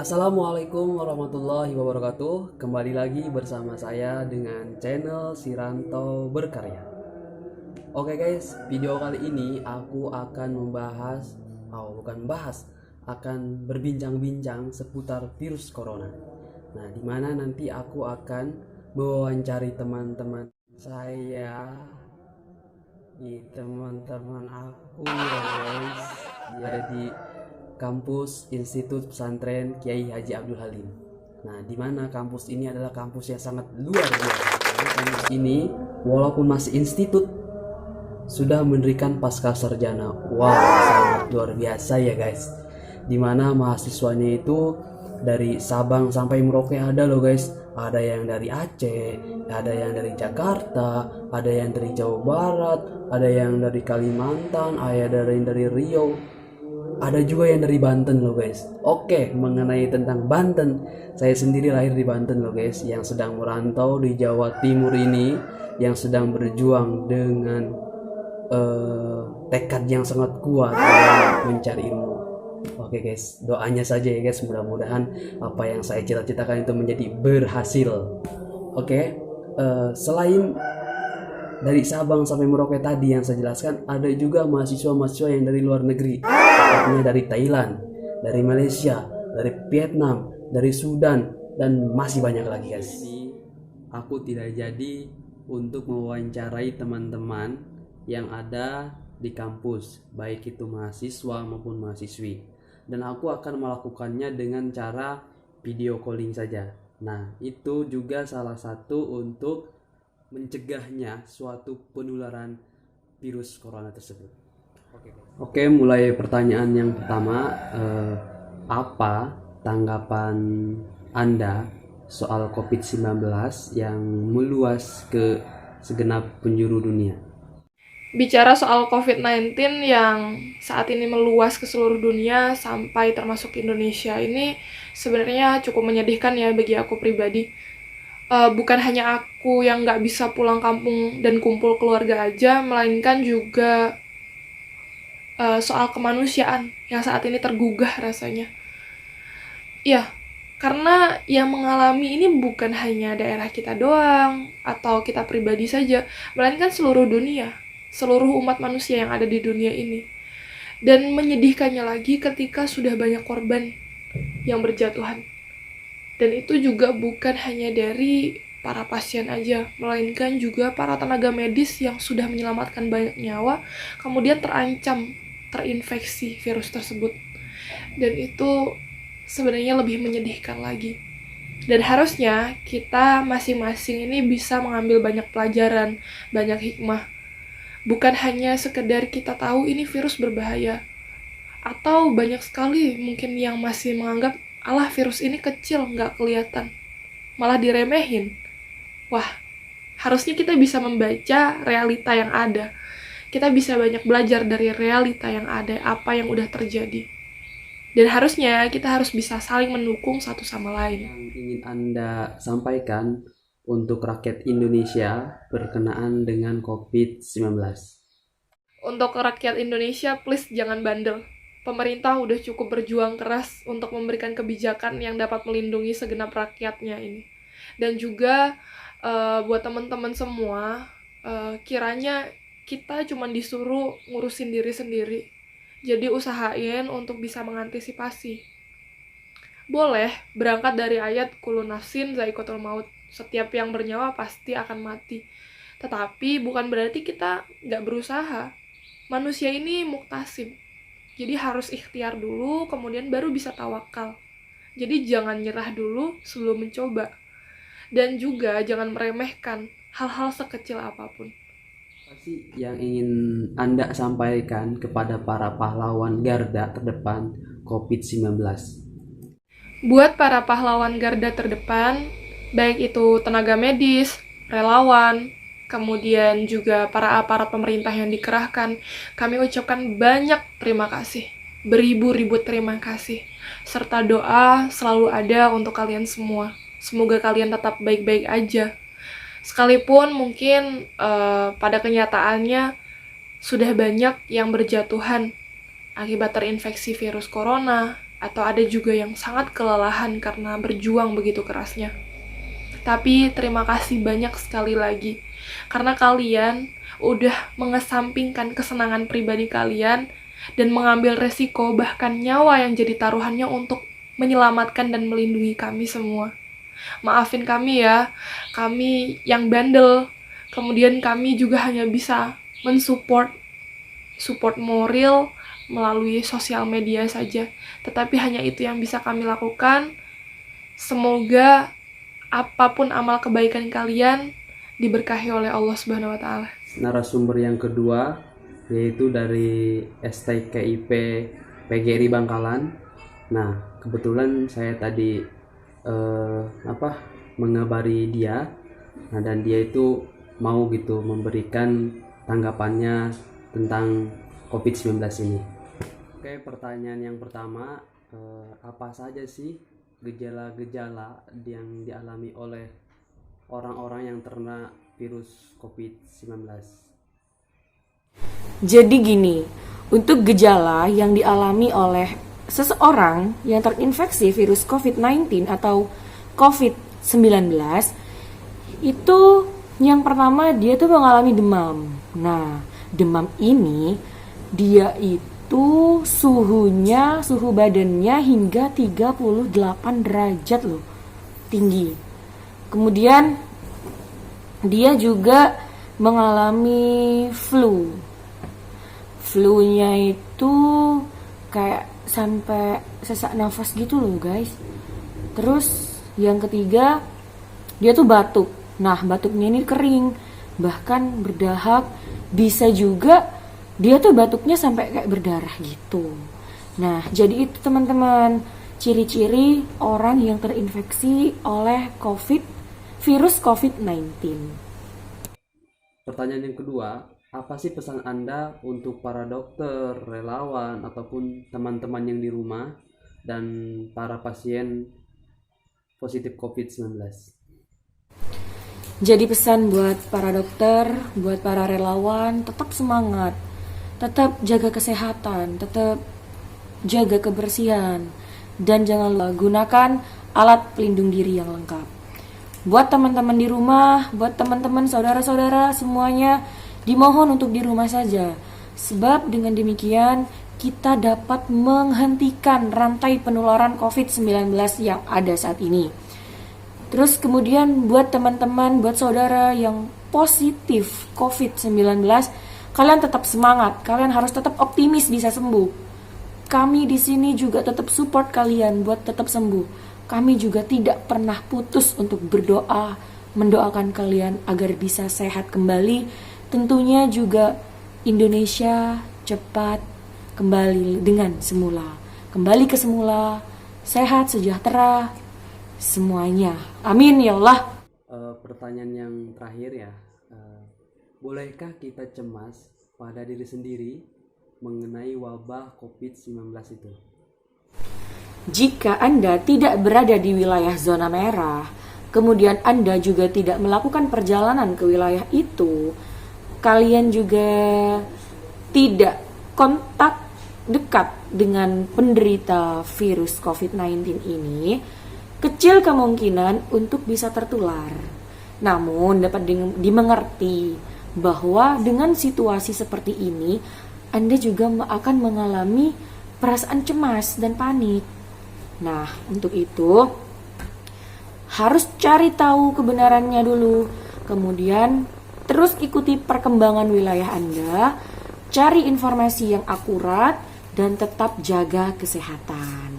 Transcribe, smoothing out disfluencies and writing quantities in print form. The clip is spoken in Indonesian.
Assalamualaikum warahmatullahi wabarakatuh. Kembali lagi bersama saya dengan channel Siranto Berkarya. Oke guys, video kali ini aku akan akan berbincang-bincang seputar virus corona. Nah, dimana nanti aku akan mewawancari teman-teman saya, teman-teman aku ya guys, ada di kampus Institut Pesantren Kiai Haji Abdul Halim. Nah, di mana kampus ini adalah kampus yang sangat luar biasa. Karena kampus ini walaupun masih institut sudah mendirikan pasca sarjana. Wow, sangat luar biasa ya guys. Di mana mahasiswanya itu dari Sabang sampai Merauke ada loh guys. Ada yang dari Aceh, ada yang dari Jakarta, ada yang dari Jawa Barat, ada yang dari Kalimantan, ada yang dari Riau. Ada juga yang dari Banten loh guys. Oke, mengenai tentang Banten, saya sendiri lahir di Banten loh guys, yang sedang merantau di Jawa Timur ini, yang sedang berjuang dengan tekad yang sangat kuat dalam mencari ilmu. Oke guys, doanya saja ya guys, mudah-mudahan apa yang saya cita-citakan itu menjadi berhasil. Oke, selain dari Sabang sampai Merauke tadi yang saya jelaskan, ada juga mahasiswa-mahasiswa yang dari luar negeri, artinya dari Thailand, dari Malaysia, dari Vietnam, dari Sudan, dan masih banyak lagi guys. Ini aku tidak jadi untuk mewawancarai teman-teman yang ada di kampus, baik itu mahasiswa maupun mahasiswi, dan aku akan melakukannya dengan cara video calling saja. Nah, itu juga salah satu untuk mencegahnya suatu penularan virus corona tersebut. Oke, mulai pertanyaan yang pertama, apa tanggapan Anda soal COVID-19 yang meluas ke segenap penjuru dunia? Bicara soal COVID-19 yang saat ini meluas ke seluruh dunia sampai termasuk Indonesia, ini sebenarnya cukup menyedihkan ya bagi aku pribadi. Bukan hanya aku yang nggak bisa pulang kampung dan kumpul keluarga aja, melainkan juga soal kemanusiaan yang saat ini tergugah rasanya. Ya, karena yang mengalami ini bukan hanya daerah kita doang atau kita pribadi saja, melainkan seluruh dunia, seluruh umat manusia yang ada di dunia ini. Dan menyedihkannya lagi ketika sudah banyak korban yang berjatuhan. Dan itu juga bukan hanya dari para pasien aja, melainkan juga para tenaga medis yang sudah menyelamatkan banyak nyawa, kemudian terancam terinfeksi virus tersebut. Dan itu sebenarnya lebih menyedihkan lagi. Dan harusnya kita masing-masing ini bisa mengambil banyak pelajaran, banyak hikmah. Bukan hanya sekedar kita tahu ini virus berbahaya, atau banyak sekali mungkin yang masih menganggap alah virus ini kecil, nggak kelihatan, malah diremehin. Wah, harusnya kita bisa membaca realita yang ada. Kita bisa banyak belajar dari realita yang ada, apa yang udah terjadi. Dan harusnya kita harus bisa saling mendukung satu sama lain. Yang ingin Anda sampaikan untuk rakyat Indonesia berkenaan dengan COVID-19? Untuk rakyat Indonesia, please jangan bandel. Pemerintah udah cukup berjuang keras untuk memberikan kebijakan yang dapat melindungi segenap rakyatnya ini. Dan juga buat teman-teman semua, kiranya kita cuma disuruh ngurusin diri sendiri. Jadi usahain untuk bisa mengantisipasi. Boleh berangkat dari ayat kullu nafsin za'iqatul maut. Setiap yang bernyawa pasti akan mati. Tetapi bukan berarti kita nggak berusaha. Manusia ini muktasib. Jadi harus ikhtiar dulu, kemudian baru bisa tawakal. Jadi jangan nyerah dulu sebelum mencoba. Dan juga jangan meremehkan hal-hal sekecil apapun. Apa sih yang ingin Anda sampaikan kepada para pahlawan garda terdepan COVID-19? Buat para pahlawan garda terdepan, baik itu tenaga medis, relawan, kemudian juga para aparat pemerintah yang dikerahkan, kami ucapkan banyak terima kasih, beribu-ribu terima kasih, serta doa selalu ada untuk kalian semua. Semoga kalian tetap baik-baik aja. Sekalipun mungkin pada kenyataannya sudah banyak yang berjatuhan akibat terinfeksi virus corona, atau ada juga yang sangat kelelahan karena berjuang begitu kerasnya. Tapi terima kasih banyak sekali lagi, karena kalian udah mengesampingkan kesenangan pribadi kalian dan mengambil resiko bahkan nyawa yang jadi taruhannya untuk menyelamatkan dan melindungi kami semua. Maafin kami ya, kami yang bandel. Kemudian kami juga hanya bisa support moral melalui sosial media saja. Tetapi hanya itu yang bisa kami lakukan. Semoga apapun amal kebaikan kalian diberkahi oleh Allah Subhanahu wa taala. Narasumber yang kedua yaitu dari STKIP PGRI Bangkalan. Nah, kebetulan saya tadi mengabari dia. Nah, dan dia itu mau gitu memberikan tanggapannya tentang COVID-19 ini. Oke, pertanyaan yang pertama, apa saja sih gejala-gejala yang dialami oleh orang-orang yang terkena virus COVID-19? Jadi gini, untuk gejala yang dialami oleh seseorang yang terinfeksi virus COVID-19 atau COVID-19, itu yang pertama dia tuh mengalami demam. Nah, demam ini dia itu suhu badannya hingga 38 derajat loh, tinggi. Kemudian dia juga mengalami flu-nya itu kayak sampai sesak nafas gitu loh guys. Terus yang ketiga, dia tuh batuk. Nah, batuknya ini kering, bahkan berdahak. Bisa juga dia tuh batuknya sampai kayak berdarah gitu. Nah, jadi itu teman-teman, ciri-ciri orang yang terinfeksi oleh virus COVID-19. Pertanyaan yang kedua, apa sih pesan Anda untuk para dokter, relawan, ataupun teman-teman yang di rumah dan para pasien positif COVID-19? Jadi pesan buat para dokter, buat para relawan, tetap semangat, tetap jaga kesehatan, tetap jaga kebersihan, dan jangan lupa gunakan alat pelindung diri yang lengkap. Buat teman-teman di rumah, buat teman-teman saudara-saudara semuanya, dimohon untuk di rumah saja. Sebab dengan demikian kita dapat menghentikan rantai penularan COVID-19 yang ada saat ini. Terus kemudian buat teman-teman, buat saudara yang positif COVID-19, kalian tetap semangat, kalian harus tetap optimis bisa sembuh. Kami di sini juga tetap support kalian buat tetap sembuh. Kami juga tidak pernah putus untuk berdoa, mendoakan kalian agar bisa sehat kembali. Tentunya juga Indonesia cepat kembali dengan semula. Kembali ke semula, sehat, sejahtera, semuanya. Amin ya Allah. Pertanyaan yang terakhir ya, bolehkah kita cemas pada diri sendiri mengenai wabah COVID-19 itu? Jika Anda tidak berada di wilayah zona merah, kemudian Anda juga tidak melakukan perjalanan ke wilayah itu, kalian juga tidak kontak dekat dengan penderita virus COVID-19 ini, kecil kemungkinan untuk bisa tertular. Namun dapat dimengerti bahwa dengan situasi seperti ini, Anda juga akan mengalami perasaan cemas dan panik. Nah, untuk itu harus cari tahu kebenarannya dulu. Kemudian terus ikuti perkembangan wilayah Anda, cari informasi yang akurat dan tetap jaga kesehatan.